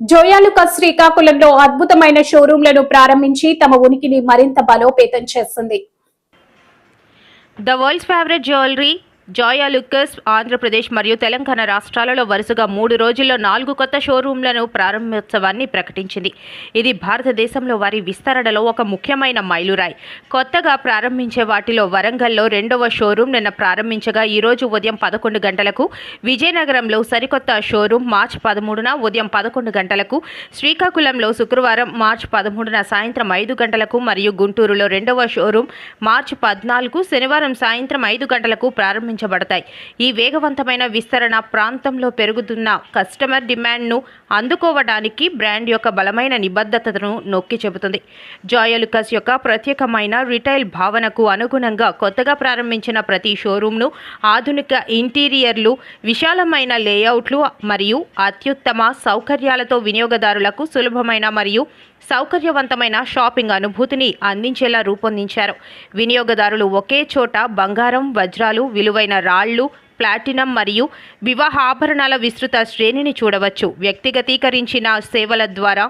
జోయాలుకాస్ శ్రీకాకుళంలో అద్భుతమైన షోరూంలను ప్రారంభించి తమ ఉనికిని మరింత బలోపేతం చేస్తుంది. The world's favourite jewellery Joyalukkas Andhra Pradesh మరియు తెలంగాణ రాష్ట్రాలలో వరుసగా 3 రోజుల్లో 4 కొత్త షోరూంలను ప్రారంభోత్సవాన్ని ప్రకటించింది. ఇది భారతదేశంలో వారి విస్తరణలో ఒక ముఖ్యమైన మైలురాయి. కొత్తగా ప్రారంభించే వాటిలో వరంగల్లో 2వ షోరూం నిన్న ప్రారంభించగా ఈరోజు ఉదయం 11 గంటలకు, విజయనగరంలో సరికొత్త షోరూం మార్చి 13న ఉదయం 11 గంటలకు, శ్రీకాకుళంలో శుక్రవారం మార్చి 13న సాయంత్రం 5 గంటలకు మరియు గుంటూరులో 2వ షోరూం మార్చి 14 శనివారం సాయంత్రం 5 గంటలకు ప్రారంభించబడతాయి. ఈ వేగవంతమైన విస్తరణ ప్రాంతంలో పెరుగుతున్న కస్టమర్ డిమాండ్ను అందుకోవడానికి బ్రాండ్ యొక్క బలమైన నిబద్ధతను నొక్కి చెబుతుంది. జోయాలుకాస్ యొక్క ప్రత్యేకమైన రిటైల్ భావనకు అనుగుణంగా కొత్తగా ప్రారంభించిన ప్రతి షోరూంను ఆధునిక ఇంటీరియర్లు, విశాలమైన లేఅవుట్లు మరియు అత్యుత్తమ సౌకర్యాలతో వినియోగదారులకు సులభమైన మరియు సౌకర్యవంతమైన షాపింగ్ అనుభూతిని అందించేలా రూపొందించారు. వినియోగదారులు ఒకే చోట బంగారం, వజ్రాలు, విలువైన రాళ్లు, ప్లాటినం మరియు వివాహ ఆభరణాల విస్తృత శ్రేణిని చూడవచ్చు. వ్యక్తిగతీకరించిన సేవల ద్వారా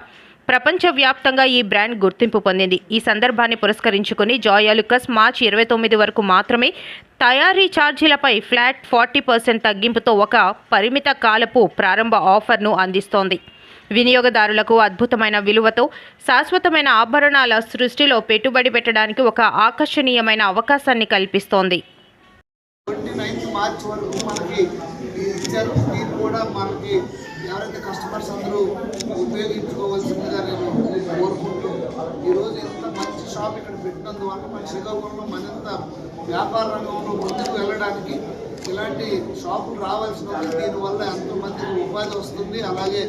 ప్రపంచవ్యాప్తంగా ఈ బ్రాండ్ గుర్తింపు పొందింది. ఈ సందర్భాన్ని పురస్కరించుకుని జోయాలుకాస్ మార్చి 29 వరకు మాత్రమే తయారీ ఛార్జీలపై ఫ్లాట్ 40% తగ్గింపుతో ఒక పరిమిత కాలపు ప్రారంభ ఆఫర్ను అందిస్తోంది. వినియోగదారులకు అద్భుతమైన విలువతో శాశ్వతమైన ఆభరణాల సృష్టిలో పెట్టుబడి పెట్టడానికి ఒక ఆకర్షణీయమైన అవకాశాన్ని కల్పిస్తోంది. 29 మార్చ్ వరకు మనకి ఇచ్చారు. దీన్ని కూడా మనకి ఎవరైతే కస్టమర్స్ అందరూ ఉపయోగించుకోవాల్సిందిగా నేను కోరుకుంటూ, ఈరోజు ఇంత మంచి షాప్ ఇక్కడ పెట్టినందువల్ల మన శ్రీకాకుళంలో మరింత వ్యాపార రంగంలో ముందుకు వెళ్ళడానికి ఇలాంటి షాపులు రావాల్సిన ఉంది. దీనివల్ల ఎంతోమందికి ఉపాధి వస్తుంది. అలాగే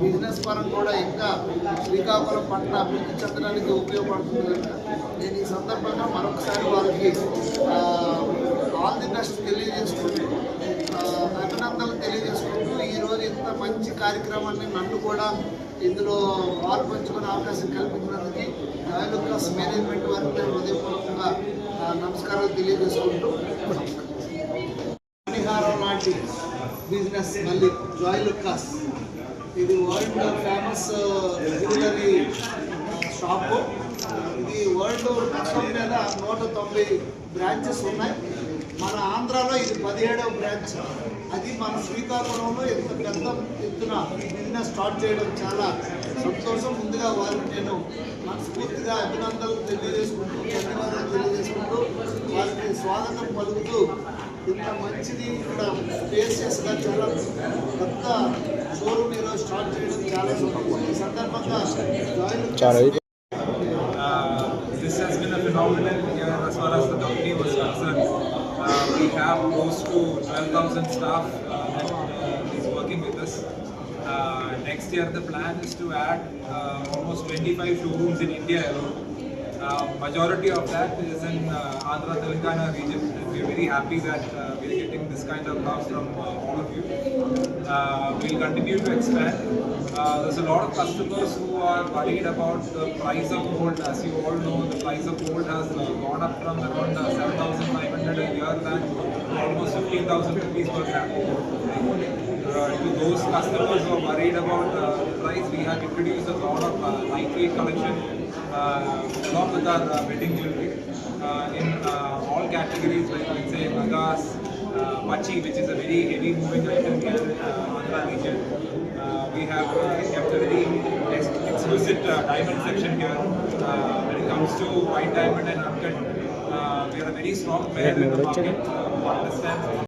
బిజినెస్ పరంగా కూడా ఇంకా శ్రీకాకుళం పట్టణ అభివృద్ధి చెందడానికి ఉపయోగపడుతుంది కనుక నేను ఈ సందర్భంగా మరొకసారి వాళ్ళకి ఆల్ ది బెస్ట్ తెలియజేసుకుంటూ, అభినందనలు తెలియజేసుకుంటూ, ఈరోజు ఇంత మంచి కార్యక్రమాన్ని నన్ను కూడా ఇందులో పాల్పంచుకునే అవకాశం కల్పించినందుకు జోయాలుకాస్ మేనేజ్మెంట్ వారికి నేను హృదయపూర్వకంగా నమస్కారాలు తెలియజేసుకుంటూ, మణిహారం లాంటి బిజినెస్ మళ్ళీ జోయాలుకాస్ ఇది వరల్డ్ ఫేమస్ జ్యువెలరీ షాపు. ఇది వరల్డ్ మొత్తం మీద 190 బ్రాంచెస్ ఉన్నాయి. మన ఆంధ్రాలో ఇది 17వ బ్రాంచ్. అది మన శ్రీకాకుళంలో ఎంత పెద్ద ఎత్తున ఈ బిజినెస్ స్టార్ట్ చేయడం చాలా సంతోషం. ముందుగా వారికి నేను మనస్ఫూర్తిగా అభినందనలు తెలియజేసుకుంటూ, ధన్యవాదాలు తెలియజేసుకుంటూ, వారికి స్వాగతం పలుకుతూ, ఇంత మంచిది ఇక్కడ స్పేసియస్గా చాలా పెద్ద షోరూమ్ ఈరోజు స్టార్ట్ చేయడం చాలా సంతోషం. ఈ సందర్భంగా This has been a phenomenal year as far as the company was concerned. We have close to 12,000 staff that is working with us. Next year the plan is to add almost 25 showrooms in India alone. Majority of that is in Andhra Telangana region. We are very happy that we are getting this kind of love from all of you. We will continue to expand. There's a lot of customers who are worried about the price of gold. As you all know, the price of gold has gone up from around 7,500 a year than almost 15,000 rupees per gram. To those customers who are worried about the price, we have introduced a lot of lightweight collection along with our wedding jewelry in all categories, like let's say Nagas, Pachi, which is a very heavy moving item here in Andhra region. We have kept a very exquisite diamond section here. When it comes to white diamond and uncut, we are a very strong player in the market. Understand